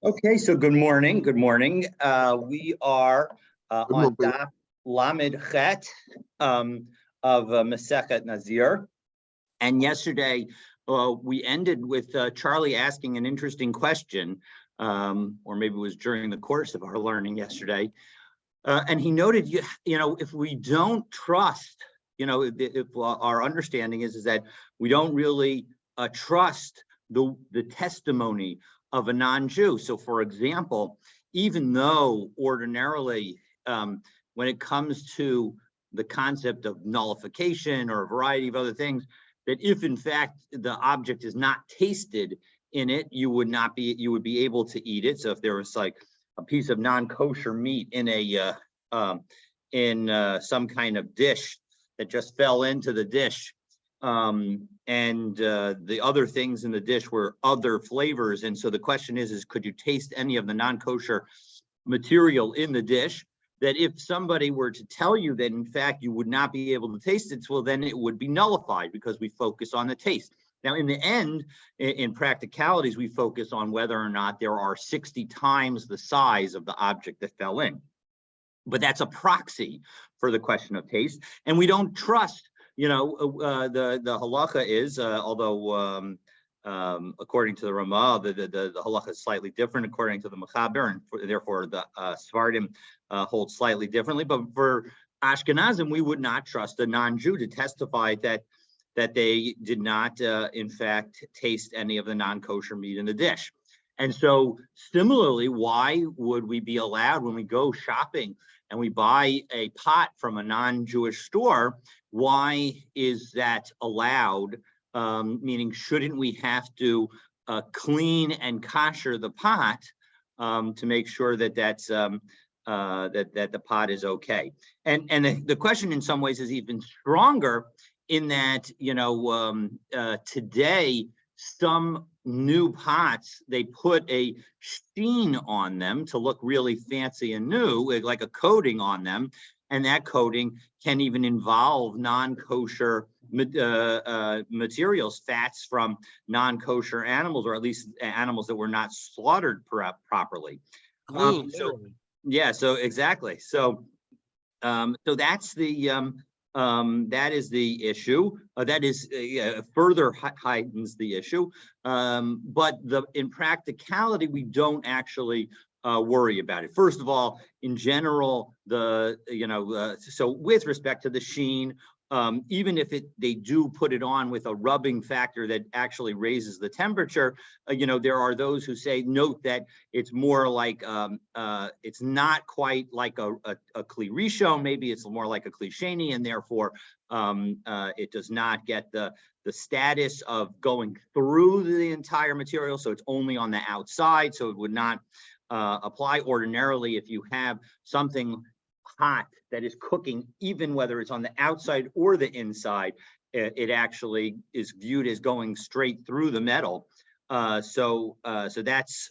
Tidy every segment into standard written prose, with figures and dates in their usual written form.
Okay, so good morning. Good morning. We are on Daf Lamed Chet of Masechet Nazir. And yesterday we ended with Charlie asking an interesting question, or maybe it was during the course of our learning yesterday. And he noted, if we don't trust, if our understanding is that we don't really trust the testimony of a non-Jew. So, for example, even though ordinarily, when it comes to the concept of nullification or a variety of other things, that if in fact the object is not tasted in it, you would be able to eat it. So if there was like a piece of non-kosher meat in some kind of dish that just fell into the dish, and the other things in the dish were other flavors, and so the question is could you taste any of the non-kosher material in the dish? That if somebody were to tell you that in fact you would not be able to taste it, well, then it would be nullified because we focus on the taste. Now, in the end, in practicalities, we focus on whether or not there are 60 times the size of the object that fell in. But that's a proxy for the question of taste, and we don't trust. The halacha is, although according to the Ramah, the halacha is slightly different according to the Mechaber, and therefore the Svardim hold slightly differently. But for Ashkenazim, we would not trust a non-Jew to testify that they did not, in fact, taste any of the non-kosher meat in the dish. And so, similarly, why would we be allowed when we go shopping and we buy a pot from a non-Jewish store? Why is that allowed? Meaning, shouldn't we have to clean and kosher the pot to make sure that that the pot is okay? And the question in some ways is even stronger in that today some new pots, they put a sheen on them to look really fancy and new, like a coating on them, and that coating can even involve non-kosher materials, fats from non-kosher animals, or at least animals that were not slaughtered properly. So exactly. So that's that is the issue. That is further heightens the issue. But in practicality, we don't actually worry about it. First of all, in general, so with respect to the sheen, even if they do put it on with a rubbing factor that actually raises the temperature, there are those who say, note that it's more like, it's not quite like a kli rishon, maybe it's more like a kli sheni, and therefore it does not get the status of going through the entire material, so it's only on the outside, so it would not apply. Ordinarily, if you have something hot that is cooking, even whether it's on the outside or the inside, it actually is viewed as going straight through the metal. So that's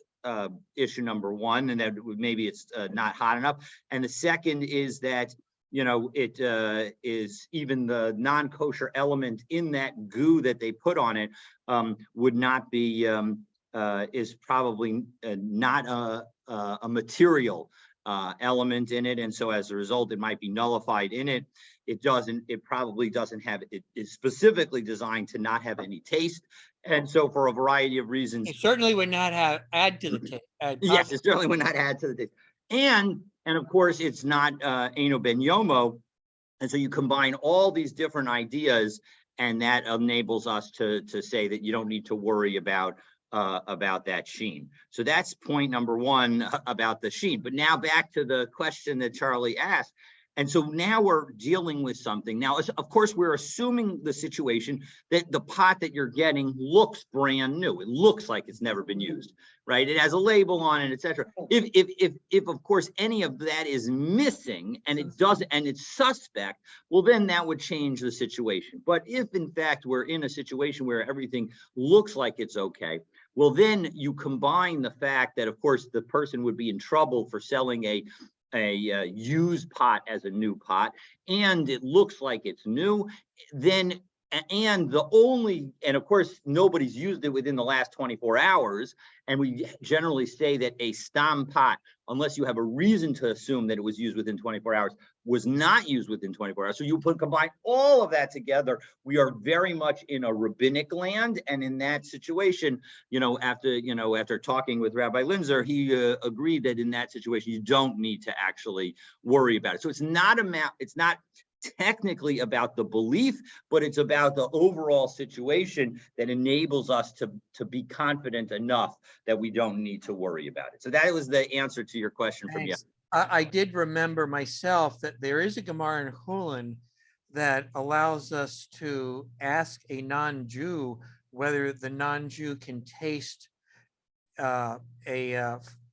issue number one, and that maybe it's not hot enough. And the second is that it is even the non-kosher element in that goo that they put on it would not be is probably not a material element in it, and so as a result, it might be nullified in it. It probably doesn't have, it is specifically designed to not have any taste, and so for a variety of reasons, it certainly would not add to the taste. Yes, it certainly would not add to the taste, and of course, it's not Eino Ben Yomo, and so you combine all these different ideas, and that enables us to say that you don't need to worry about that sheen. So that's point number one about the sheen. But now back to the question that Charlie asked. And so now we're dealing with something. Now, of course, we're assuming the situation that the pot that you're getting looks brand new. It looks like it's never been used, right? It has a label on it, etc. If of course any of that is missing and it doesn't, and it's suspect, well, then that would change the situation. But if in fact we're in a situation where everything looks like it's okay, well, then you combine the fact that, of course, the person would be in trouble for selling a used pot as a new pot, and it looks like it's new, then And the only, and of course, nobody's used it within the last 24 hours. And we generally say that a stam pot, unless you have a reason to assume that it was used within 24 hours, was not used within 24 hours. So you combine all of that together, we are very much in a rabbinic land. And in that situation, after talking with Rabbi Linzer, he agreed that in that situation, you don't need to actually worry about it. So it's not technically about the belief, but it's about the overall situation that enables us to be confident enough that we don't need to worry about it. So that was the answer to your question from you. Thanks. I did remember myself that there is a Gemara in Chulin that allows us to ask a non-Jew whether the non-Jew can taste a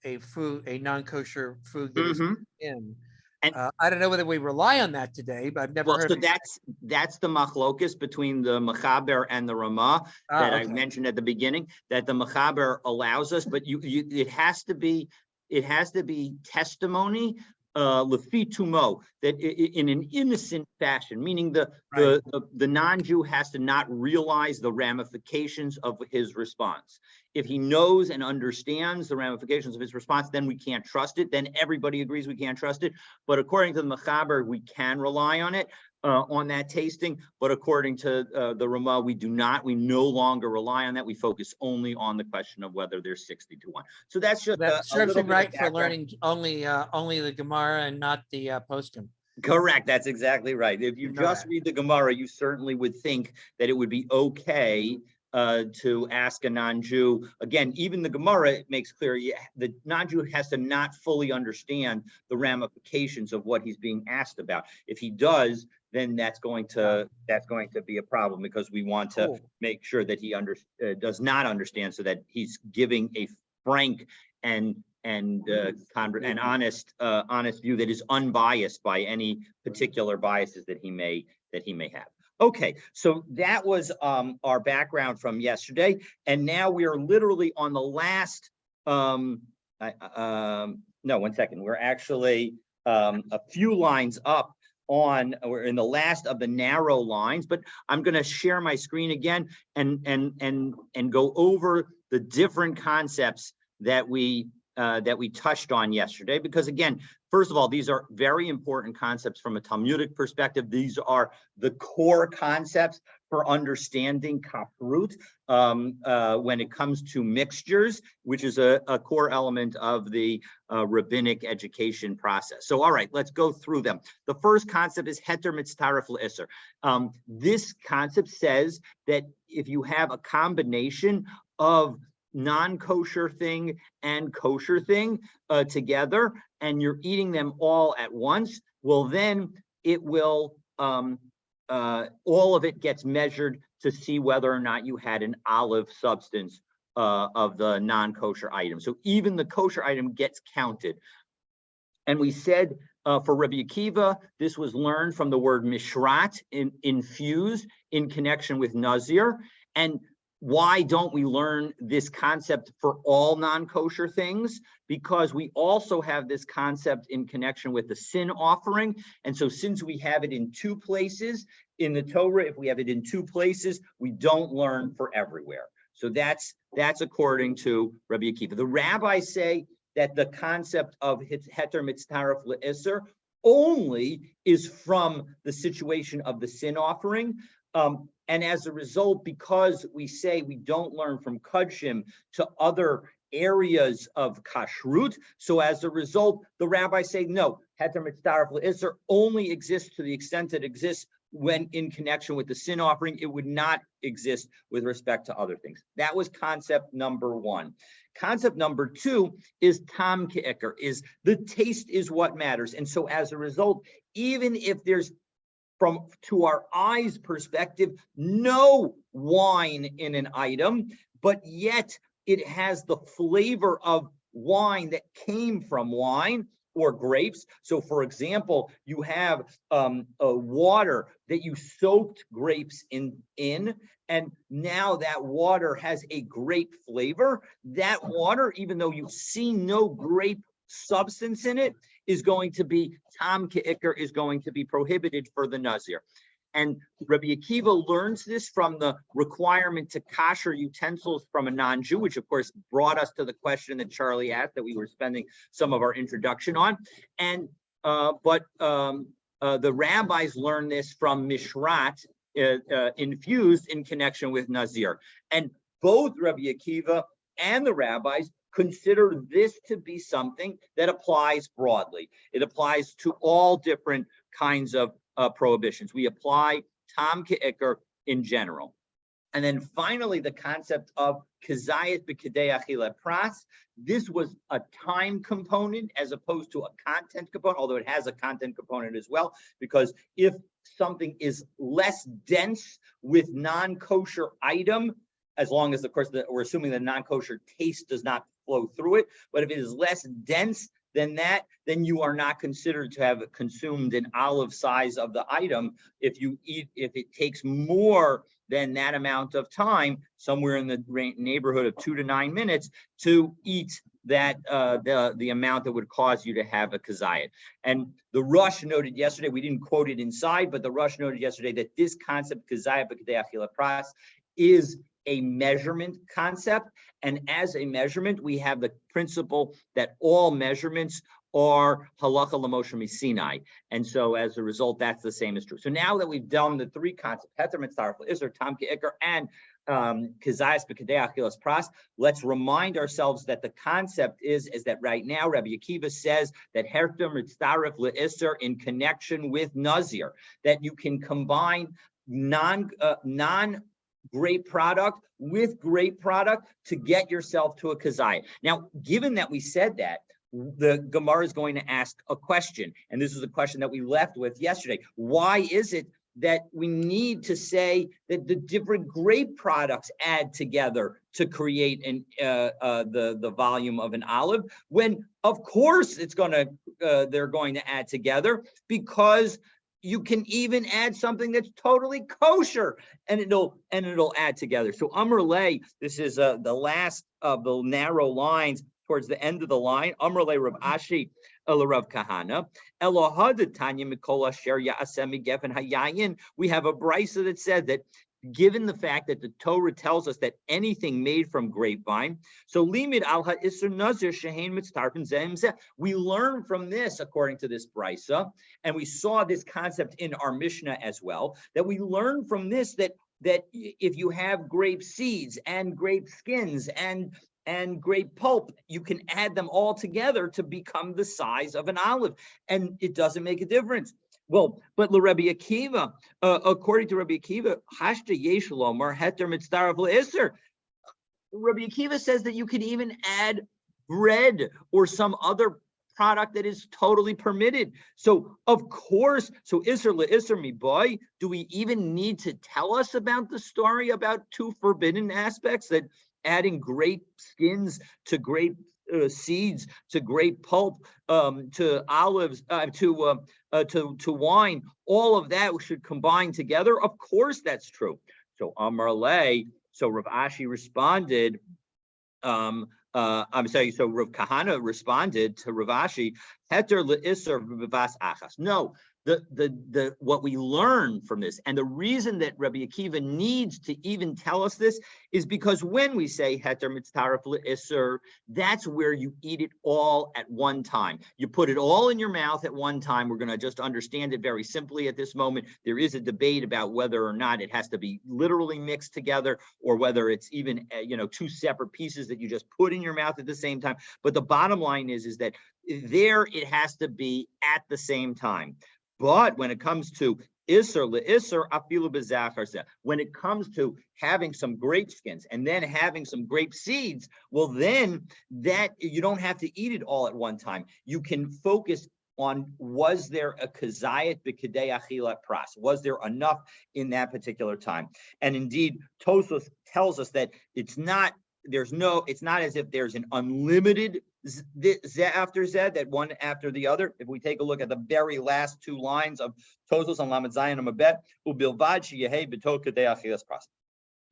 non-kosher food that is in. And I don't know whether we rely on that today, but I've never heard. So that's the machlokus between the Mechaber and the Ramah that I mentioned at the beginning. That the Mechaber allows us, but it has to be testimony lefi tumo, that in an innocent fashion, meaning the non-Jew has to not realize the ramifications of his response. If he knows and understands the ramifications of his response, then we can't trust it. Then everybody agrees we can't trust it. But according to the Mechaber, we can rely on it, on that tasting. But according to the Ramah, we do not. We no longer rely on that. We focus only on the question of whether there's 60 to 1. So that's just that serves him right for background. Learning only the Gemara and not the poskim. Correct. That's exactly right. If you just read the Gemara, you certainly would think that it would be okay to ask a non-Jew. Again, even the Gemara makes clear the non-Jew has to not fully understand the ramifications of what he's being asked about. If he does, then that's going to be a problem, because we want to make sure that he does not understand, so that he's giving a frank and honest view that is unbiased by any particular biases that he may have. Okay, so that was our background from yesterday, and now we are literally on the last. No, 1 second. We're actually a few lines up. We're in the last of the narrow lines, but I'm going to share my screen again and go over the different concepts that we touched on yesterday, because again, first of all, these are very important concepts from a Talmudic perspective. These are the core concepts for understanding kashrut when it comes to mixtures, which is a core element of the rabbinic education process. So, all right, let's go through them. The first concept is heter mitztaref le'isser. This concept says that if you have a combination of non-kosher thing and kosher thing together, and you're eating them all at once, well, then it will all of it gets measured to see whether or not you had an olive substance of the non-kosher item. So even the kosher item gets counted. And we said for Rabbi Akiva, this was learned from the word mishrat, infused, in connection with Nazir. And why don't we learn this concept for all non-kosher things? Because we also have this concept in connection with the sin offering. And so since we have it in two places in the Torah, if we have it in two places, we don't learn for everywhere. So that's according to Rabbi Akiva. The rabbis say that the concept of heter mitztaref le'isser only is from the situation of the sin offering. And as a result, because we say we don't learn from Kudshim to other areas of kashrut, so as a result, the rabbis say, no, heter mitztaref le'isser only exists to the extent it exists when in connection with the sin offering. It would not exist with respect to other things. That was concept number one. Concept number two is tam ke'ikar, is the taste is what matters. And so as a result, even if there's to our eyes perspective, no wine in an item, but yet it has the flavor of wine that came from wine or grapes. So for example, you have a water that you soaked grapes in, and now that water has a grape flavor. That water, even though you see no grape substance in it, is going to be tam ke'ikar, is going to be prohibited for the Nazir. And Rabbi Akiva learns this from the requirement to kosher utensils from a non-Jew, which of course brought us to the question that Charlie asked that we were spending some of our introduction on. And the rabbis learn this from Mishrat, infused in connection with Nazir. And both Rabbi Akiva and the rabbis consider this to be something that applies broadly. It applies to all different kinds of prohibitions. We apply tam ke'ikr in general. And then finally, the concept of kazayat b'kedei achila pras. This was a time component as opposed to a content component, although it has a content component as well, because if something is less dense with non-kosher item, as long as, of course, we're assuming the non-kosher taste does not flow through it, but if it is less dense than that, then you are not considered to have consumed an olive size of the item. If it takes more than that amount of time, somewhere in the neighborhood of 2 to 9 minutes, to eat that the amount that would cause you to have a kazayat. And the Rush noted yesterday, we didn't quote it inside, but the Rush noted yesterday that this concept, kazayat b'kedei achila pras, is a measurement concept. And as a measurement, we have the principle that all measurements are halacha l'moshe misinai. And so as a result, that's the same as true. So now that we've done the three concepts, heter mitzaref l'isur, tam ke'ikr, and kazayas b'kedei achilas pras, let's remind ourselves that the concept is that right now Rabbi Akiva says that heter mitzaref l'isur in connection with Nazir, that you can combine non-grape product with grape product to get yourself to a kazayat. Now, given that we said that, the Gemara is going to ask a question, and this is a question that we left with yesterday. Why is it that we need to say that the different grape products add together to create the volume of an olive, when of course they're going to add together, because you can even add something that's totally kosher and it'll add together. So Amr Lay, this is the last of the narrow lines towards the end of the line. Amr Lay Rav Ashi Rav Kahana. Elohad Tanya Mikola Sher Ya'asemi Gefen Hayayin. We have a brisa that said that given the fact that the Torah tells us that anything made from grapevine, so limit al ha'isur nazir shehein mitztarfen zeh zeh. We learn from this, according to this brisa, and we saw this concept in our Mishnah as well, that we learn from this that if you have grape seeds and grape skins and grape pulp, you can add them all together to become the size of an olive, and it doesn't make a difference. Well, but Rabbi Akiva, according to Rabbi Akiva, hashta yesh lomar heter mitzdaraf le'isur. Rabbi Akiva says that you can even add bread or some other product that is totally permitted. So of course, so isur le'isur mi boy, do we even need to tell us about the story about two forbidden aspects, that adding grape skins to grape seeds, to grape pulp, to olives, to wine, all of that should combine together? Of course, that's true. So Amar Lay, so Rav Ashi responded. So Rav Kahana responded to Rav Ashi, Heter le'isur v'vas achas. No. What we learn from this, and the reason that Rabbi Akiva needs to even tell us this, is because when we say heter mitztaref le'isur, that's where you eat it all at one time. You put it all in your mouth at one time. We're going to just understand it very simply at this moment. There is a debate about whether or not it has to be literally mixed together, or whether it's even two separate pieces that you just put in your mouth at the same time. But the bottom line is that there it has to be at the same time. But when it comes to isur le'isur afilu b'zachar, when it comes to having some grape skins and then having some grape seeds, well, then that you don't have to eat it all at one time. You can focus on, was there a kazayat b'kedei achila pras? Was there enough in that particular time? And indeed, Tosfos tells us that it's not as if there's an unlimited zeh after zeh, that one after the other. If we take a look at the very last two lines of Tosfos on Lamed Zayin Amabet, ubilvad sheyehei b'to kedei achilas pras.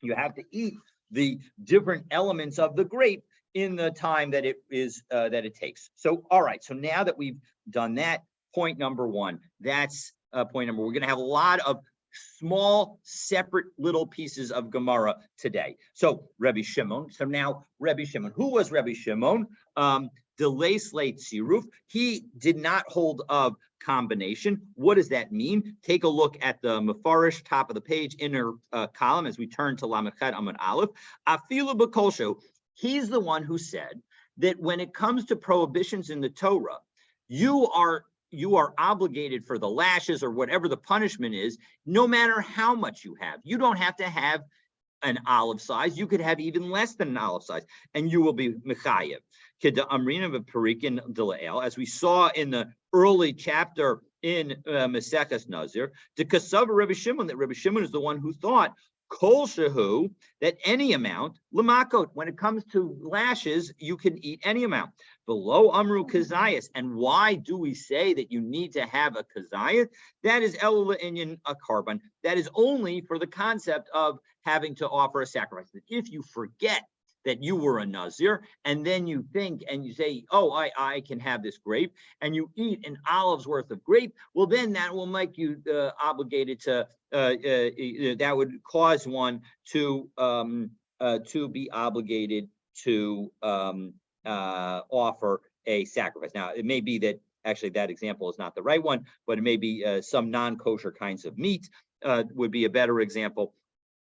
You have to eat the different elements of the grape in the time that it takes. So, all right. So now that we've done that, point number one, that's point number. We're going to have a lot of small, separate little pieces of Gemara today. So Rabbi Shimon. So now Rabbi Shimon. Who was Rabbi Shimon? Delay slate siruf. He did not hold of combination. What does that mean? Take a look at the Mefarish, top of the page, inner column, as we turn to Lamechet Amud Aleph. Afilu b'kolshu. He's the one who said that when it comes to prohibitions in the Torah, you are obligated for the lashes or whatever the punishment is, no matter how much you have. You don't have to have an olive size. You could have even less than an olive size, and you will be mechayev. As we saw in the early chapter in Maseches Nazir, the Kasava Rabbi Shimon, that Rabbi Shimon is the one who thought Kol shehu, that any amount, lamakot, when it comes to lashes, you can eat any amount. Below amru kazayas. And why do we say that you need to have a kazayas? That is elula inyan a carbon. That is only for the concept of having to offer a sacrifice. That if you forget that you were a Nazir, and then you think and you say, oh, I can have this grape, and you eat an olive's worth of grape, well, then that will make you obligated to, that would cause one to be obligated to offer a sacrifice. Now, it may be that actually that example is not the right one, but it may be some non-kosher kinds of meat would be a better example,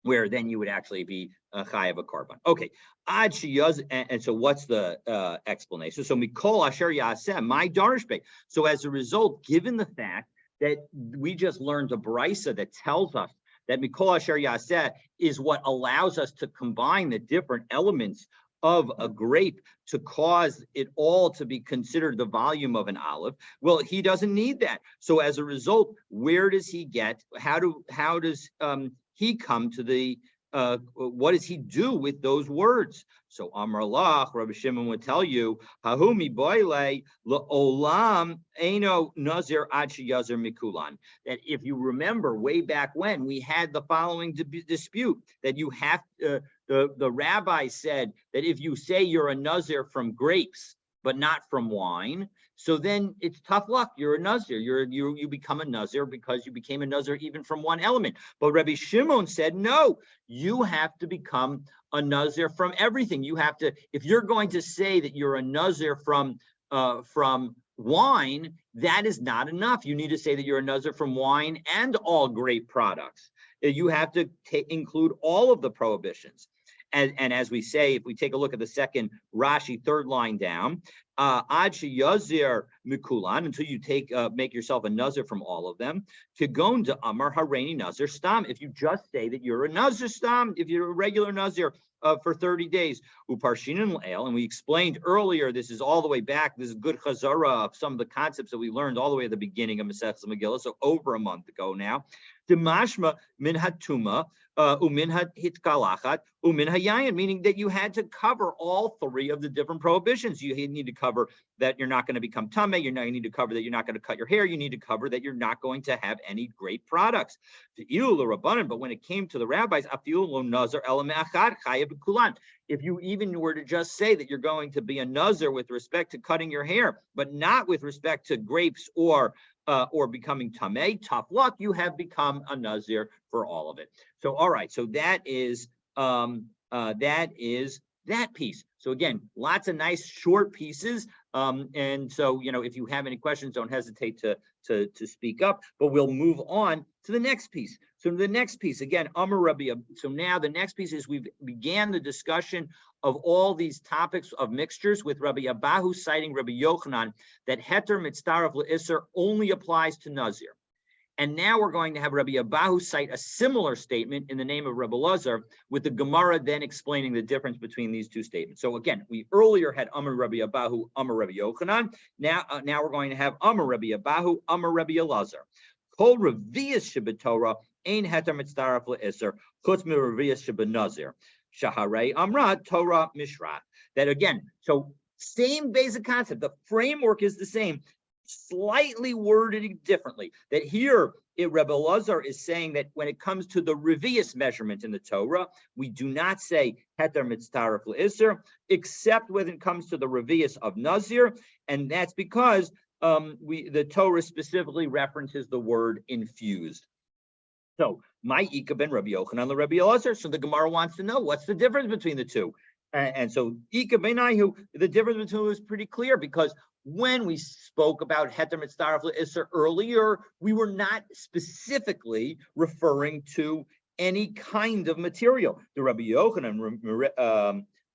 where then you would actually be chayav a carbon. Okay, ad sheyaz, and so what's the explanation? So mikol asher yaseh, my darshbek. So as a result, given the fact that we just learned a brisa that tells us that mikol asher yaseh is what allows us to combine the different elements of a grape to cause it all to be considered the volume of an olive. Well, he doesn't need that. So as a result, where does he get? How does he come to the what does he do with those words? So Amar Lach, Rabbi Shimon would tell you, Hahumi boile leolam eno nazir ad sheyazir mikulan. That if you remember way back when, we had the following dispute that you have the rabbi said that if you say you're a nazir from grapes but not from wine, so then it's tough luck. You're a Nazir. You become a Nazir because you became a Nazir even from one element. But Rabbi Shimon said, no, you have to become a Nazir from everything. You have to, if you're going to say that you're a Nazir from wine, that is not enough. You need to say that you're a Nazir from wine and all grape products. You have to include all of the prohibitions. And as we say, if we take a look at the second Rashi, third line down, ad sheyazir mikulan, until you make yourself a nazir from all of them. Kigon de amar hareini nazir stam. If you just say that you're a nazir stam, if you're a regular nazir for 30 days, uparshinan l'el, and we explained earlier, this is all the way back. This is good chazara of some of the concepts that we learned all the way at the beginning of Masechtas Megillah, so over a month ago now. Demashma min hatuma umin hitkalachat umin hayayin, meaning that you had to cover all three of the different prohibitions. You need to cover that you're not going to become tameh. You need to cover that you're not going to cut your hair. You need to cover that you're not going to have any grape products. But when it came to the rabbis, if you even were to just say that you're going to be a nazir with respect to cutting your hair, but not with respect to grapes or becoming tameh, tough luck, you have become a nazir for all of it. So, all right, so that is that piece. So again, lots of nice short pieces. And so, if you have any questions, don't hesitate to speak up, but we'll move on to the next piece. So the next piece, again, Amar Rabbi. So now the next piece is we began the discussion of all these topics of mixtures with Rabbi Abahu citing Rabbi Yochanan that heter mitzdaref le'isser only applies to Nazir. And now we're going to have Rabbi Abahu cite a similar statement in the name of Rabbi Lazar, with the Gemara then explaining the difference between these two statements. So again, we earlier had Amar Rabbi Abahu, Amar Rabbi Yochanan. Now we're going to have Amar Rabbi Abahu, Amar Rabbi Lazar. Kol revius shebetorah ein heter mitzdaref le'isser chutz mi revius shebenazir. Shaharei Amra Torah Mishrat. That again, so same basic concept. The framework is the same, slightly worded differently. That here, Rebbe Lazar is saying that when it comes to the revius measurement in the Torah, we do not say heter mitzdaref le'isser, except when it comes to the revius of Nazir, and that's because the Torah specifically references the word infused. So my Ika ben Rabbi Yochanan le Rabbi Elazar. So the Gemara wants to know what's the difference between the two. And so Ika ben Ayu, the difference between them is pretty clear, because when we spoke about Heter Mitzdaref Isser earlier, we were not specifically referring to any kind of material. The Rabbi Yochanan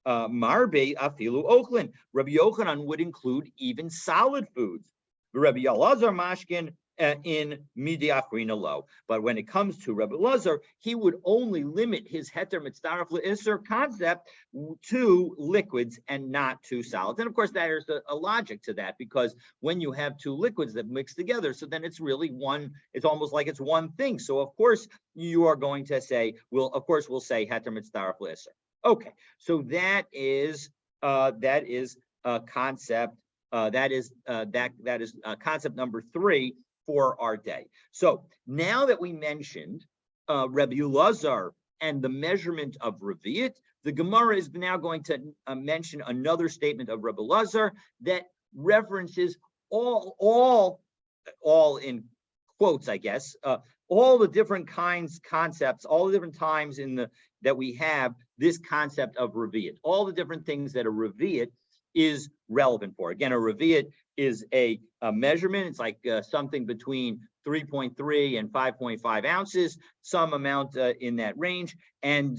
Marbe Afilu Ochlin. Rabbi Yochanan would include even solid foods. Rabbi Elazar Mashkin in Midiachrina low. But when it comes to Rabbi Elazar, he would only limit his Heter Mitzdaref Isser concept to liquids and not to solids. And of course, there's a logic to that, because when you have two liquids that mix together, so then it's really one, it's almost like it's one thing. So of course, you are going to say, we'll say Heter Mitzdaref Isser. Okay, so that is concept. That is concept number 3 for our day. So now that we mentioned Rabbi Elazar and the measurement of Revi'it, the Gemara is now going to mention another statement of Rabbi Elazar that references all in quotes, I guess, all the different concepts, all the different times that we have this concept of Revi'it, all the different things that a Revi'it is relevant for. Again, a Revi'it is a measurement. It's like something between 3.3 and 5.5 ounces, some amount in that range. And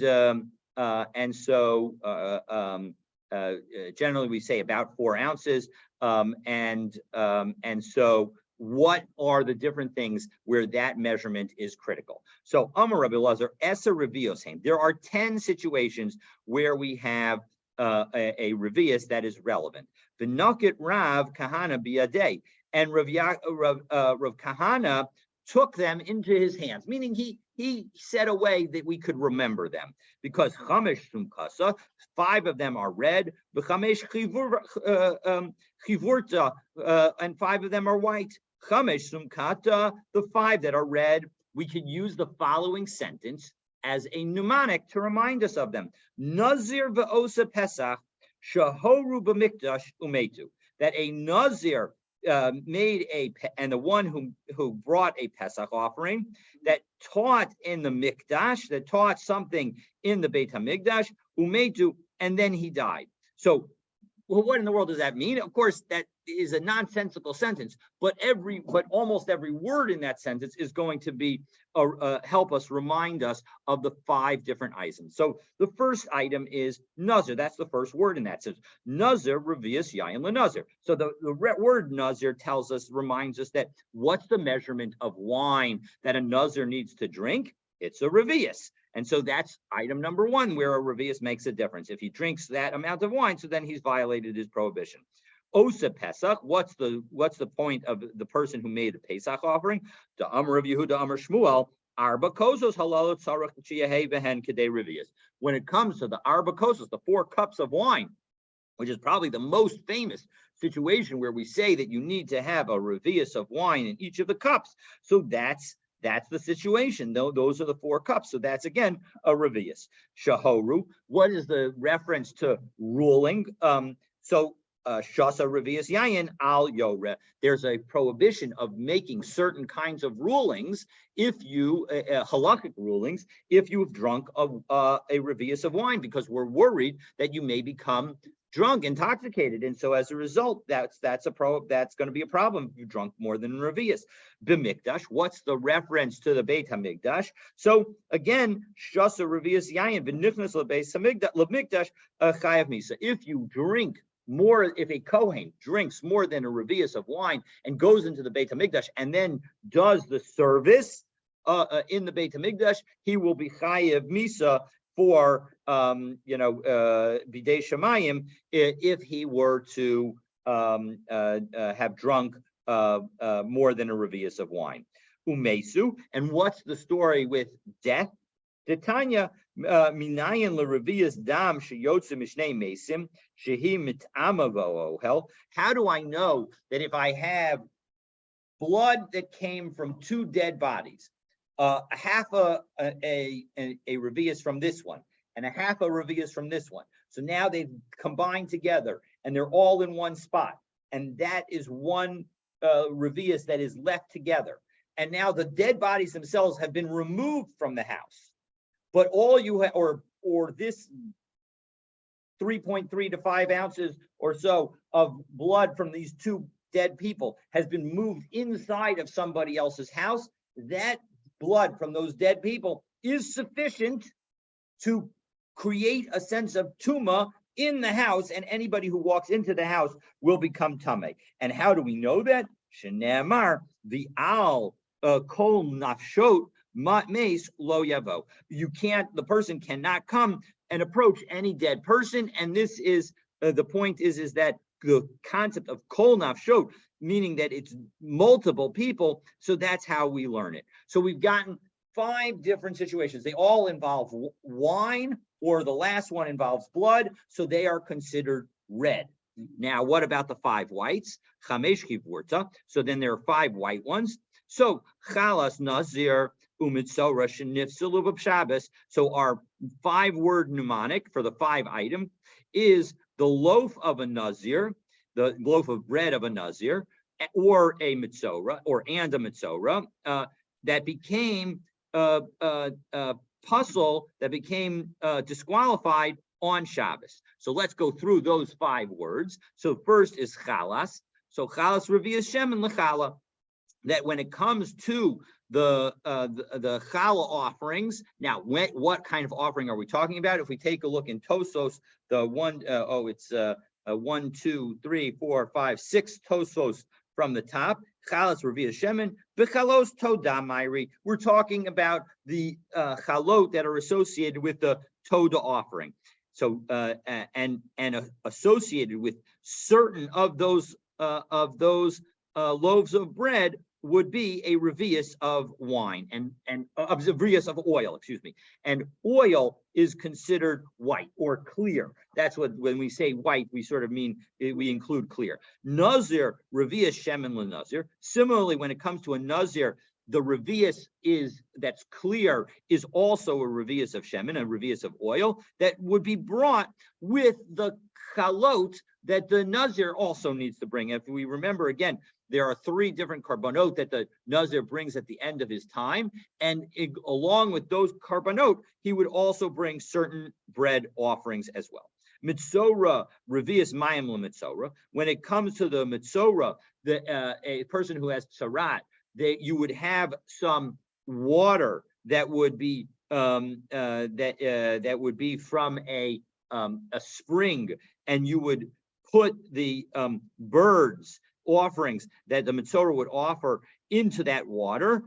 so generally we say about 4 ounces. And so what are the different things where that measurement is critical? So Amar Rabbi Elazar, Esa Revios Haim. There are 10 situations where we have a revius that is relevant. The Nakit Rav Kahana Biyadeh, and Rav Kahana took them into his hands, meaning he said a way that we could remember them, because Chamesh Sumkasa, 5 of them are red, Chamesh Chivurta, and 5 of them are white. Chamesh Sumkata, the 5 that are red, we could use the following sentence as a mnemonic to remind us of them. Nazir ve'osa Pesach shahoru b'mikdash umetu. That a Nazir and the one who brought a Pesach offering, that taught in the Mikdash, that taught something in the Beit HaMikdash, umetu, and then he died. So, well, what in the world does that mean? Of course, that is a nonsensical sentence, but almost every word in that sentence is going to be help us, remind us of the 5 different items. So the first item is Nazir. That's the first word in that sentence. Nazir revius yayin lenazir. So the word Nazir reminds us that what's the measurement of wine that a Nazir needs to drink? It's a revius. And so that's item number 1, where a revius makes a difference. If he drinks that amount of wine, so then he's violated his prohibition. Osa Pesach, what's the point of the person who made the Pesach offering? The Amar of Yehuda Amar Shmuel, Arba Kosos halal tzarach chiyahe vehen kedei revius. When it comes to the Arba Kosos, the 4 cups of wine, which is probably the most famous situation where we say that you need to have a revius of wine in each of the cups. So that's the situation. Those are the 4 cups. So that's, again, a revius. Shahoru, what is the reference to ruling? Shasa revius yayin al yore. There's a prohibition of making certain kinds of rulings halakhic rulings, if you've drunk a revius of wine, because we're worried that you may become drunk, intoxicated, and so as a result, that's going to be a problem if you drunk more than a revius. B'mikdash, what's the reference to the Beit Hamikdash? So again, shasa revius yayin v'nichnas l'mikdash chayav misa. If you drink more, if a Kohen drinks more than a revius of wine and goes into the Beit HaMikdash and then does the service in the Beit HaMikdash, he will be chayav misa for bidei shemayim if he were to have drunk more than a revius of wine. Umesu, and what's the story with death? Tanya minayin l'revius dam sheyotze mishnei mesim shehi mit'amavo ohel. How do I know that if I have blood that came from 2 dead bodies, half a revius from this one and a half a revius from this one, so now they've combined together and they're all in one spot, and that is one revius that is left together, and now the dead bodies themselves have been removed from the house. But all you have, or this 3.3 to 5 ounces or so of blood from these two dead people has been moved inside of somebody else's house, that blood from those dead people is sufficient to create a sense of tuma in the house, and anybody who walks into the house will become tame. And how do we know that? Shenemar, the al kol nafshot mace lo yavo. The person cannot come and approach any dead person. And this is the point is that the concept of kol nafshot, meaning that it's multiple people. So that's how we learn it. So we've gotten 5 different situations. They all involve wine, or the last one involves blood. So they are considered red. Now, what about the 5 whites? Chamesh kivurta. So then there are 5 white ones. So chalas nazir umitzora shenifsalu b'Shabbos. So our 5-word mnemonic for the 5 item is the loaf of a nazir, the loaf of bread of a nazir, or a mitzora, and a mitzora that became puzzle, that became disqualified on Shabbos. So let's go through those 5 words. So first is chalas. So chalas revias shemen lechala. That when it comes to the challah offerings, now what kind of offering are we talking about? If we take a look in Tosos, the 1, 2, 3, 4, 5, 6 Tosos from the top. Chalas revias shemen b'chalos toda mayri. We're talking about the chalot that are associated with the toda offering. So and associated with certain of those loaves of bread would be a revius of wine and a revius of oil, excuse me. And oil is considered white or clear. That's what, when we say white, we sort of mean, we include clear. Nazir, revius shemen lenazir. Similarly, when it comes to a nazir, the revius that's clear is also a revius of shemen, a revius of oil that would be brought with the chalot that the nazir also needs to bring. If we remember again, there are 3 different carbonot that the nazir brings at the end of his time, and along with those carbonot, he would also bring certain bread offerings as well. Mitzora, revius mayim lemitzora. When it comes to the mitzora, a person who has tsarat, you would have some water that would be that would be from a spring, and you would put the birds offerings that the mitzora would offer into that water.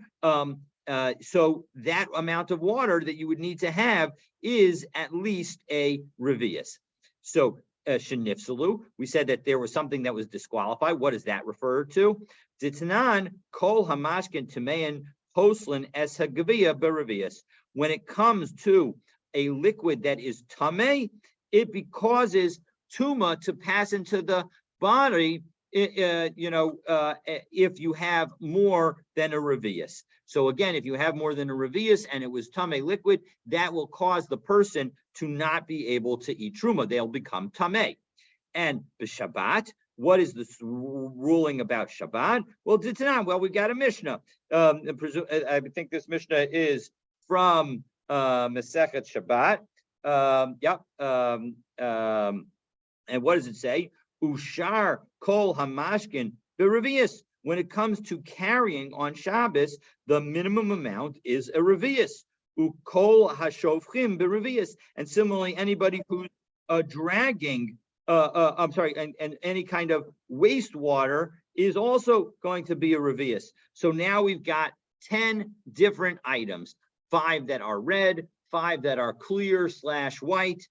So that amount of water that you would need to have is at least a revius. So shenifsalu, we said that there was something that was disqualified. What does that refer to? Ditnan kol hamashkin tamein poslin es hagavia berevius. When it comes to a liquid that is tameh, it causes tuma to pass into the body, if you have more than a revius. So again, if you have more than a revius and it was tameh liquid, that will cause the person to not be able to eat truma. They'll become tameh. And b'Shabbat, what is this ruling about Shabbat? Well, we've got a Mishnah. I think this Mishnah is from Masechet Shabbat. And what does it say? Ushar kol hamashkin berevius. When it comes to carrying on Shabbos, the minimum amount is a revius. Ukol hashofchim berevius. And similarly, anybody who's dragging, and any kind of wastewater is also going to be a revius. So now we've got 10 different items, 5 that are red, 5 that are clear / white.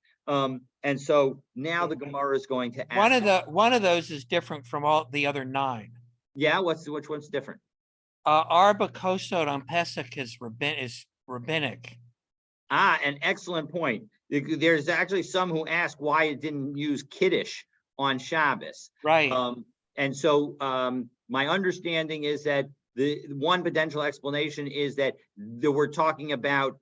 And so now the Gemara is going to ask. One of those is different from all the other 9. Yeah, which one's different? Arba kosod on Pesach is rabbinic. An excellent point. There's actually some who ask why it didn't use Kiddush on Shabbos. Right. And so my understanding is that the one potential explanation is that we're talking about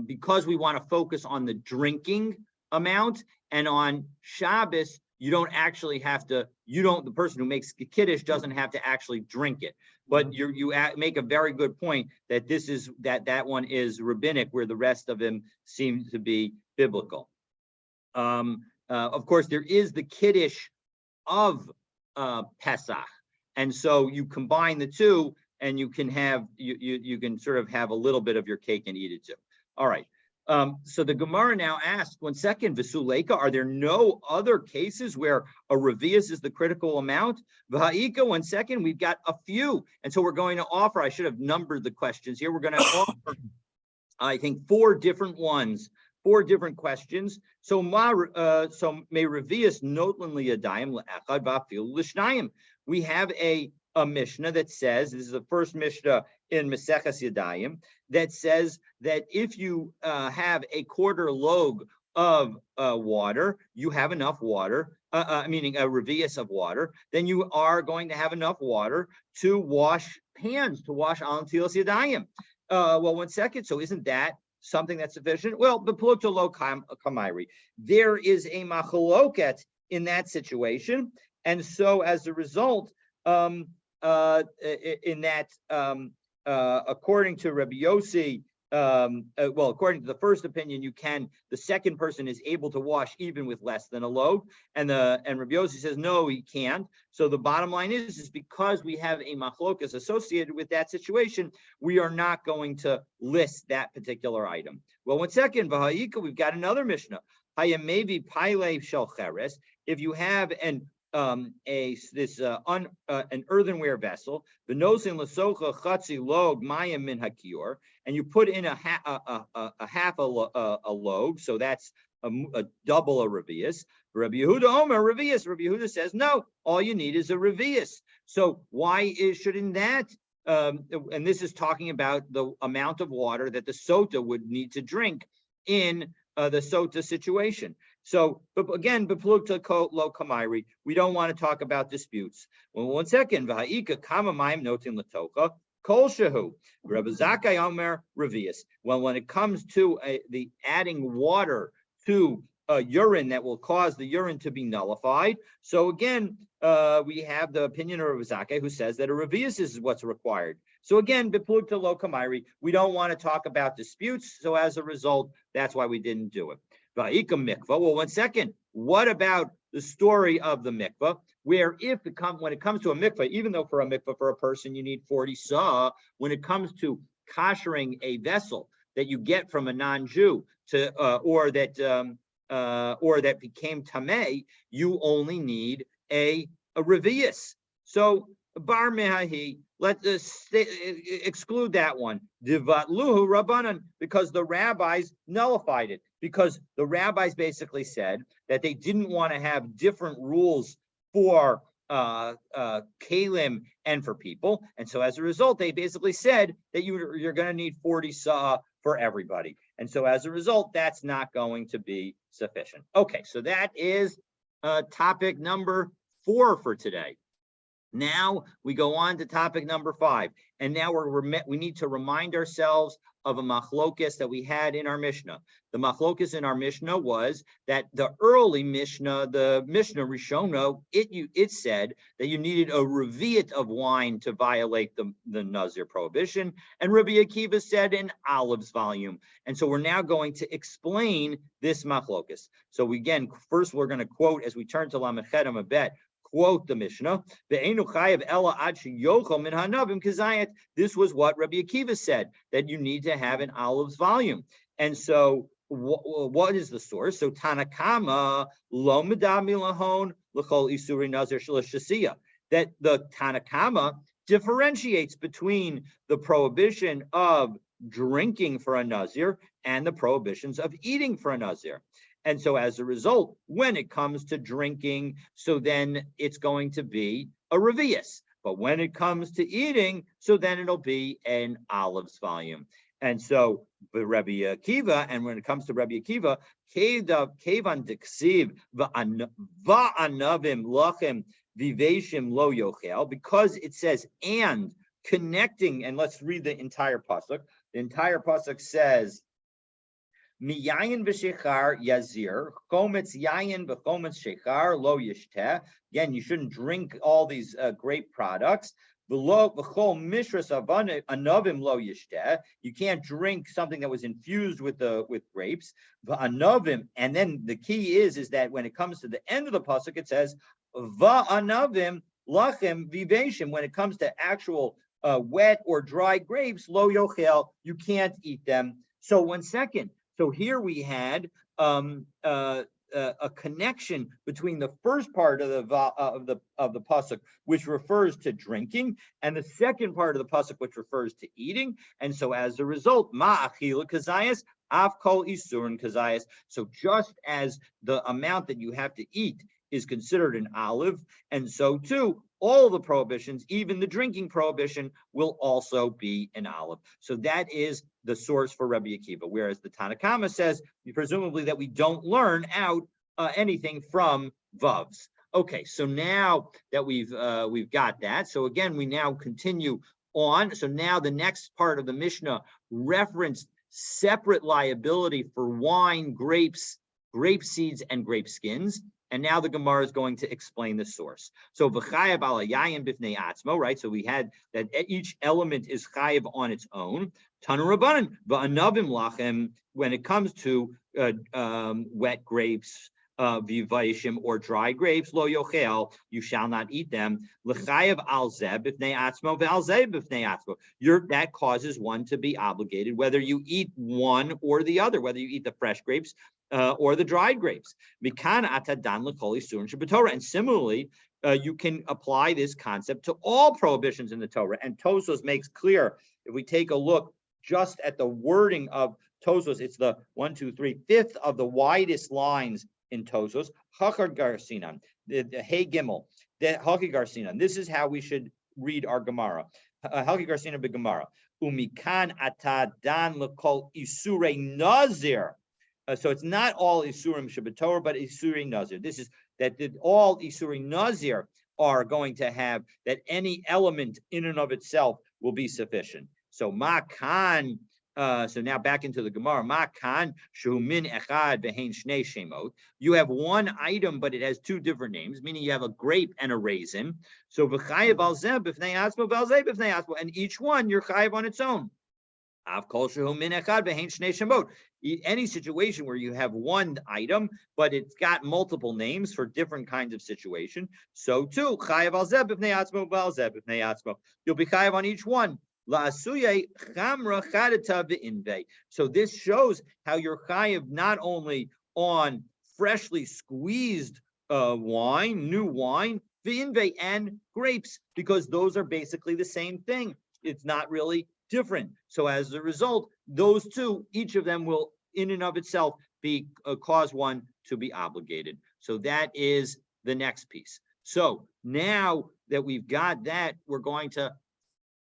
because we want to focus on the drinking amount, and on Shabbos, you don't actually have to, the person who makes kiddush doesn't have to actually drink it. But make a very good point that that one is rabbinic, where the rest of them seem to be biblical. Of course, there is the kiddush of Pesach, and so you combine the two, and you can have you can sort of have a little bit of your cake and eat it too. All right. So the Gemara now asks, 1 second, V'suleka, are there no other cases where a revius is the critical amount? V'ha'ika, 1 second, we've got a few. And so we're going to offer, I should have numbered the questions here. We're going to offer, I think, 4 different ones, 4 different questions. So may revius notlan liyadayim le'echad v'afil l'shnayim. We have a Mishnah that says, this is the first Mishnah in Maseches Yadayim, that says that if you have a quarter log of water, you have enough water, meaning a revius of water, then you are going to have enough water to wash hands, to wash al tilas yadayim. Well, 1 second, so isn't that something that's sufficient? Well, b'pluto lo kamairi. There is a machaloket in that situation, and so as a result, in that, according to Rabbi Yossi, according to the first opinion, the second person is able to wash even with less than a load, and Rabbi Yossi says no, he can't. So the bottom line is because we have a machlokas associated with that situation, we are not going to list that particular item. Well, 1 second, v'ha'ika, we've got another Mishnah. Hayamevi paile shel cheres. If you have an earthenware vessel, v'nosin l'socha chatzi log mayim min hakior, and you put in a half a log, so that's a double a revius. Rabbi Yehuda Omer revius. Rabbi Yehuda says no, all you need is a revius. So why shouldn't that? And this is talking about the amount of water that the sota would need to drink in the sota situation. So, but again, lo kamairi, we don't want to talk about disputes. Well, 1 second, v'ha'ika kama mayim notin latocha kol shehu. Rabbi Zakkai Omer revius. Well, when it comes to the adding water to urine that will cause the urine to be nullified. So again, we have the opinion of Rabbi Zakkai, who says that a revius is what's required. So again, b'pluta lo kamairi, we don't want to talk about disputes. So as a result, that's why we didn't do it. Va'ika mikvah. Well, 1 second. What about the story of the mikvah, where when it comes to a mikvah, even though for a mikvah for a person you need 40 saw, when it comes to koshering a vessel that you get from a non-Jew or that became tameh, you only need a revius. So bar mehahi, let's exclude that one. Divatluhu rabbanan, because the rabbis nullified it. Because the rabbis basically said that they didn't want to have different rules for kalim and for people, and so as a result, they basically said that you're going to need 40 saw for everybody, and so as a result, that's not going to be sufficient. Okay, so that is topic number 4 for today. Now we go on to topic number 5, and now we need to remind ourselves of a machlokas that we had in our Mishnah. The machlokas in our Mishnah was that the early Mishnah, the Mishnah Rishona, it said that you needed a revi'at of wine to violate the Nazir prohibition, and Rabbi Akiva said an olive's volume. And so we're now going to explain this machlokas. So first we're going to quote, as we turn to Lamed Chet Amabet, quote the Mishnah, this was what Rabbi Akiva said, that you need to have an olive's volume. And so what is the source? So Tanakama lo medami lahon l'chol isuri nazir sh'lashasiya, that the Tanakama differentiates between the prohibition of drinking for a nazir and the prohibitions of eating for a nazir. And so as a result, when it comes to drinking, so then it's going to be a revius. But when it comes to eating, so then it'll be an olive's volume. And so Rabbi Akiva, and when it comes to Rabbi Akiva, kevan diksiv va'anavim lachem viveshim lo yochel, because it says and connecting, and let's read the entire pasuk. The entire pasuk says, Miyayin v'shechar yazir, chometz yayin v'chometz shechar lo yishteh. Again, you shouldn't drink all these grape products. V'chol mishras anavim lo yishteh. You can't drink something that was infused with grapes. V'anavim, and then the key is that when it comes to the end of the pasuk, it says v'anavim lachem viveshim. When it comes to actual wet or dry grapes, lo yochel, you can't eat them. So 1 second. So here we had a connection between the first part of the pasuk, which refers to drinking, and the second part of the pasuk, which refers to eating. And so, as a result, ma achila kazayas, af kol isurin kazayas. So, just as the amount that you have to eat is considered an olive, and so too, all the prohibitions, even the drinking prohibition, will also be an olive. So that is the source for Rabbi Akiva. Whereas the Tanna Kama says, presumably, that we don't learn out anything from vavs. Okay, so now that we've got that, so again, we now continue on. So now the next part of the Mishnah referenced separate liability for wine, grapes, grape seeds, and grape skins. And now the Gemara is going to explain the source. So v'chayav ala yayin bifnei atzmo, right? So we had that each element is chayav on its own. Tanu rabbanan v'anavim lachem. When it comes to wet grapes, vivayishim, or dry grapes, lo yochel, you shall not eat them. L'chayav al zeh bifnei atzmo ve'al zeh bifnei atzmo. That causes one to be obligated, whether you eat one or the other, whether you eat the fresh grapes or the dried grapes. And similarly, you can apply this concept to all prohibitions in the Torah. And Tosfos makes clear, if we take a look just at the wording of Tosfos, it's the 5th of the widest lines in Tosfos. Hachar Garsinan, the Hey Gimel, the Haki Garsinan. This is how we should read our Gemara. Haki Garsinan b'Gemara. Umikan atadan lekol isure nazir. So it's not all Isurim Shabbatorah, but Isurim Nazir. This is that all Isurim Nazir are going to have that any element in and of itself will be sufficient. So Makan, so now back into the Gemara, Makan Shumin Echad Behain Shnei Shemot. You have one item, but it has two different names, meaning you have a grape and a raisin. So V'chayev al zeh b'fnei atzmo v'al zeh b'fnei atzmo, and each one you're chayev on its own. Any situation where you have one item, but it's got multiple names for different kinds of situation, so too, you'll be chayav on each one. So this shows how you're chayav not only on freshly squeezed wine, new wine, and grapes, because those are basically the same thing. It's not really different. So as a result, those two, each of them will in and of itself be cause one to be obligated. So that is the next piece. So now that we've got that, we're going to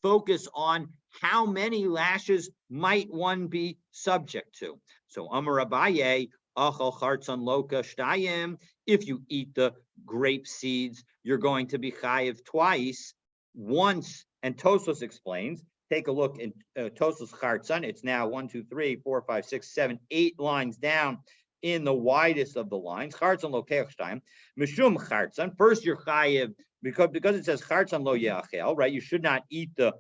focus on how many lashes might one be subject to. So Amar Abaye, Achal Chartzon Loka Shtayim, if you eat the grape seeds, you're going to be chayiv twice, once, and Tosfos explains. Take a look in Tosfos Chartzon. It's now 1, 2, 3, 4, 5, 6, 7, 8 lines down in the widest of the lines. Chartzon Lokeach Shtayim, Mishum Chartzon. First, you're chayiv because it says Chartzon Lo Yachel, right? You should not eat the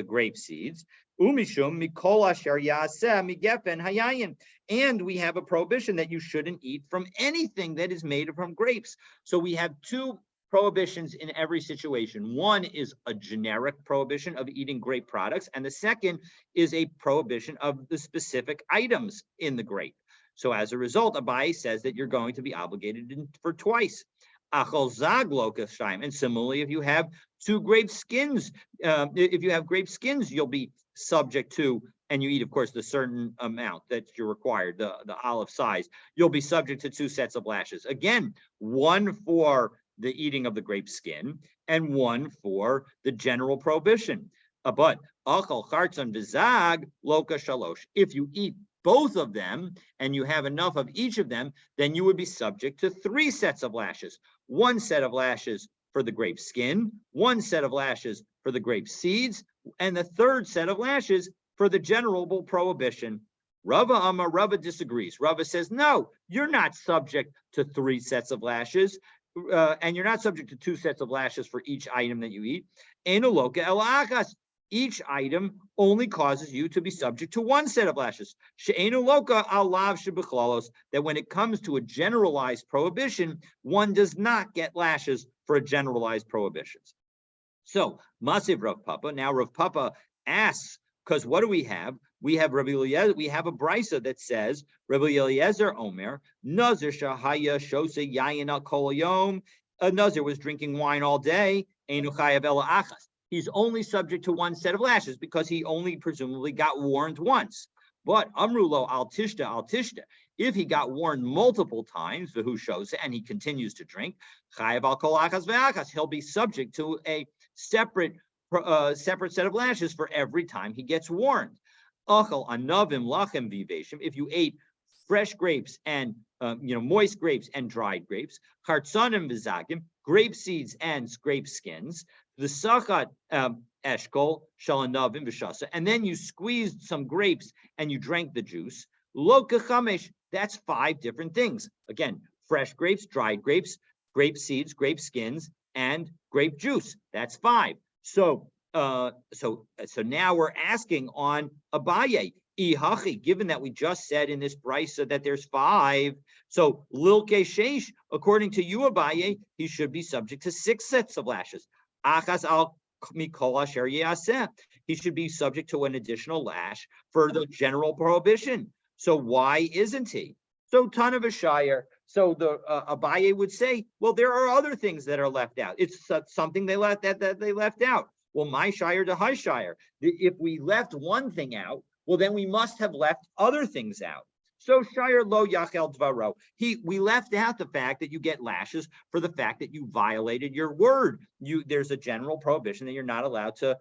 grape seeds. Umishum Mikol Asher Yaseh Migefen Hayayin. And we have a prohibition that you shouldn't eat from anything that is made from grapes. So we have two prohibitions in every situation. One is a generic prohibition of eating grape products, and the second is a prohibition of the specific items in the grape. So as a result, Abaye says that you're going to be obligated for twice. And similarly, if you have two grape skins, you'll be subject to, and you eat, of course, the certain amount that you're required, the olive size, you'll be subject to 2 sets of lashes. Again, one for the eating of the grape skin, and one for the general prohibition. But achal chartzon v'zag loka shalosh. If you eat both of them and you have enough of each of them, then you would be subject to 3 sets of lashes. 1 set of lashes for the grape skin, 1 set of lashes for the grape seeds, and the 3rd set of lashes for the general prohibition. Rava Amar, Rava disagrees. Rava says, no, you're not subject to 3 sets of lashes, and you're not subject to 2 sets of lashes for each item that you eat. Enoloka el achas. Each item only causes you to be subject to 1 set of lashes. She'enoloka al lav shebichlalos. That when it comes to a generalized prohibition, one does not get lashes for a generalized prohibitions. So, Masiv Rav Papa. Now Rav Papa asks, because what do we have? We have Rabbi Eliezer, we have a brisa that says, Rabbi Eliezer Omer, Nazir shahaya shose yayin al kol yom. A Nazir was drinking wine all day. Einu chayav ela achas. He's only subject to 1 set of lashes because he only presumably got warned once. But Amrulo al tishta. If he got warned multiple times, who shows, and he continues to drink, chayav al kol achas ve'achas. He'll be subject to a separate set of lashes for every time he gets warned. Achal anavim lachem viveshim. If you ate fresh grapes and moist grapes and dried grapes, chartzanim v'zakim, grape seeds and grape skins, the sachat eshkol shalanavim v'shasa, and then you squeezed some grapes and you drank the juice. Lo kachamesh. That's 5 different things. Again, fresh grapes, dried grapes, grape seeds, grape skins, and grape juice. That's 5. So now we're asking on Abaye, Ihachi, given that we just said in this brisa that there's 5. So Lilke Sheish, according to you, Abaye, he should be subject to 6 sets of lashes. Achas al mikol asher yaseh. He should be subject to an additional lash for the general prohibition. So why isn't he? So ton of a shire. So the Abaye would say, well, there are other things that are left out. It's something they left out. Well, my shire to high shire. If we left one thing out, well, then we must have left other things out. So shire lo yachel dvaro. We left out the fact that you get lashes for the fact that you violated your word. There's a general prohibition that you're not allowed to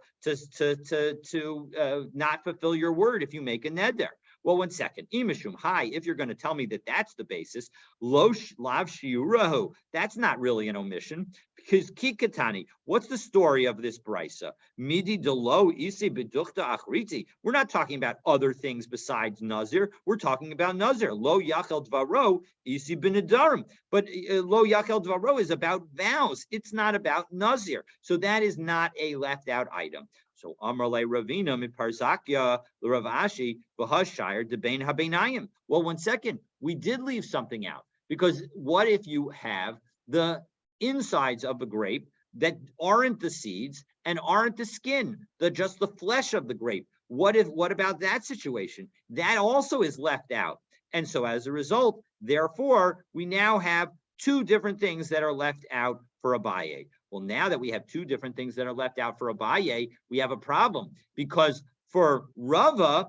not fulfill your word if you make a neder. Well, 1 second. Imishum, hi, if you're going to tell me that that's the basis, lo lav shiurahu, that's not really an omission. Because kikatani, what's the story of this brisa? Midi delo isi beduchta achriti. We're not talking about other things besides Nazir. We're talking about Nazir. Lo yachel dvaro isi benedarim. But lo yachel dvaro is about vows. It's not about Nazir. So that is not a left out item. So Amarle Ravina Miparzakya Rav Ashi V'Hashire Debain Habeinayim. Well, 1 second, we did leave something out, because what if you have the insides of a grape that aren't the seeds and aren't the skin, just the flesh of the grape? What about that situation? That also is left out. And so as a result, therefore, we now have 2 different things that are left out for Abaye. Well, now that we have 2 different things that are left out for Abaye, we have a problem, because for Rava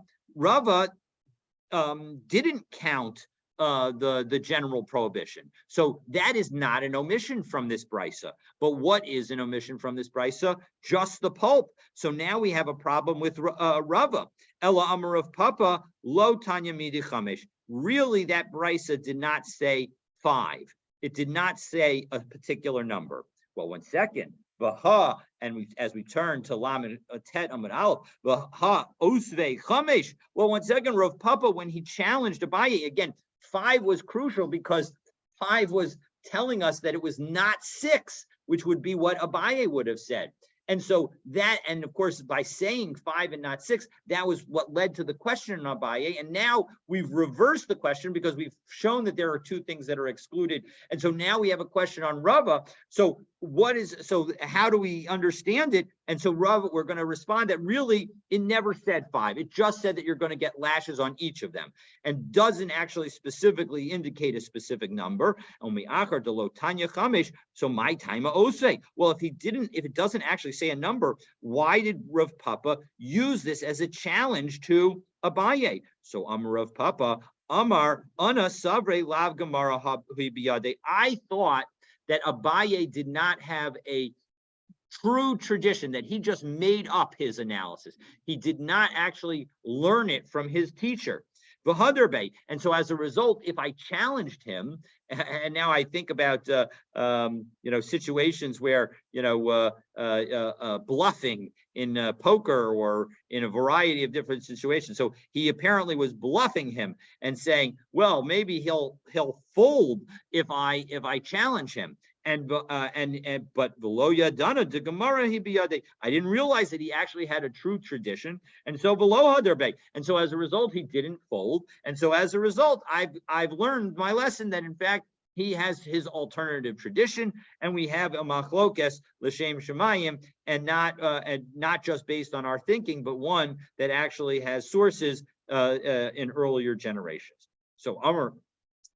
didn't count the general prohibition. So that is not an omission from this brisa. But what is an omission from this brisa? Just the pulp. So now we have a problem with Rava. Ella Amar of Papa, Lo Tanya Midi Chamesh. Really, that brisa did not say 5. It did not say a particular number. Well, 1 second. Vaha, and as we turn to Lam Tet Amud Aleph, Vaha Osve Chamesh. Well, 1 second, Rav Papa, when he challenged Abaye, again, 5 was crucial because 5 was telling us that it was not 6, which would be what Abaye would have said. And so that, and of course, by saying 5 and not 6, that was what led to the question on Abaye. And now we've reversed the question because we've shown that there are 2 things that are excluded. And so now we have a question on Rava. So how do we understand it? And so Rava, we're going to respond that really it never said 5. It just said that you're going to get lashes on each of them, and doesn't actually specifically indicate a specific number. So my time ose. Well, if it doesn't actually say a number, why did Rav Papa use this as a challenge to Abaye? So Amar Rav Papa, Amar Ana Savre Lav Gemara Habiyade. I thought that Abaye did not have a true tradition, that he just made up his analysis. He did not actually learn it from his teacher. V'haderbe. And so as a result, if I challenged him, and now I think about situations where bluffing in poker or in a variety of different situations. So he apparently was bluffing him and saying, well, maybe he'll fold if I challenge him. But below Yadana the Gemara he biyade. I didn't realize that he actually had a true tradition, and so below Haderbe. And so as a result, he didn't fold. And so as a result, I've learned my lesson that in fact he has his alternative tradition, and we have a machlokes l'shem shemayim, and not just based on our thinking, but one that actually has sources in earlier generations. So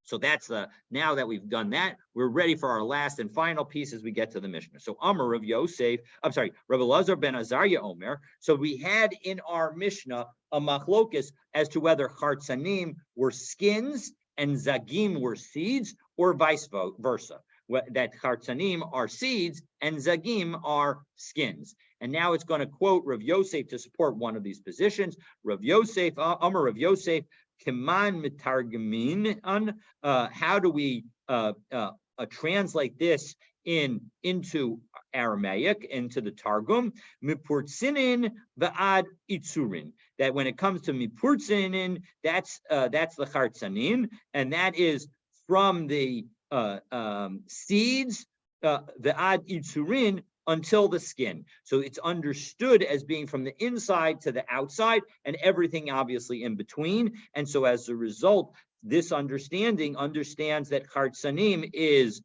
So that's now that we've done that, we're ready for our last and final piece as we get to the Mishnah. So Amar of Yosef, Rabbi Elazar ben Azariah Omer. So we had in our Mishnah a machlokus as to whether chartzanim were skins and zagim were seeds, or vice versa. That chartzanim are seeds and zagim are skins. And now it's going to quote Rav Yosef to support one of these positions. Rav Yosef, Amar Rav Yosef, Kiman mitargamin on, how do we translate this into Aramaic, into the Targum? Mipurtzinin va'ad itzurin. That when it comes to mipurtzinin, that's the chartzanin, and that is from the seeds, the ad itzurin, until the skin. So it's understood as being from the inside to the outside, and everything obviously in between. And so as a result, this understanding understands that chartzanim is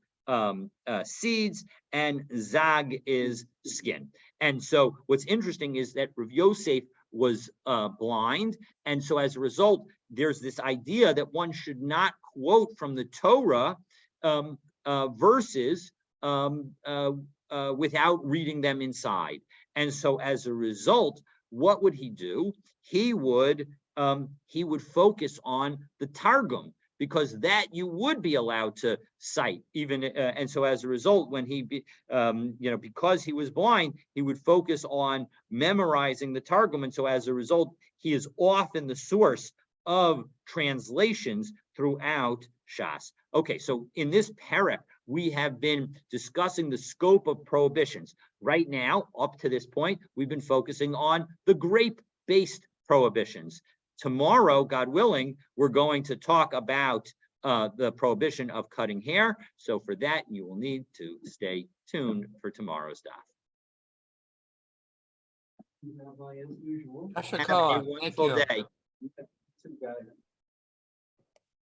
seeds and zag is skin. And so what's interesting is that Rav Yosef was blind, and so as a result, there's this idea that one should not quote from the Torah verses without reading them inside. And so as a result, what would he do? He would focus on the Targum, because that you would be allowed to cite even. And so as a result, when because he was blind, he would focus on memorizing the Targum. And so as a result, he is often the source of translations throughout Shas. Okay, so in this parak, we have been discussing the scope of prohibitions. Right now, up to this point, we've been focusing on the grape-based prohibitions. Tomorrow, God willing, we're going to talk about the prohibition of cutting hair. So for that, you will need to stay tuned for tomorrow's daf. As Have a wonderful day.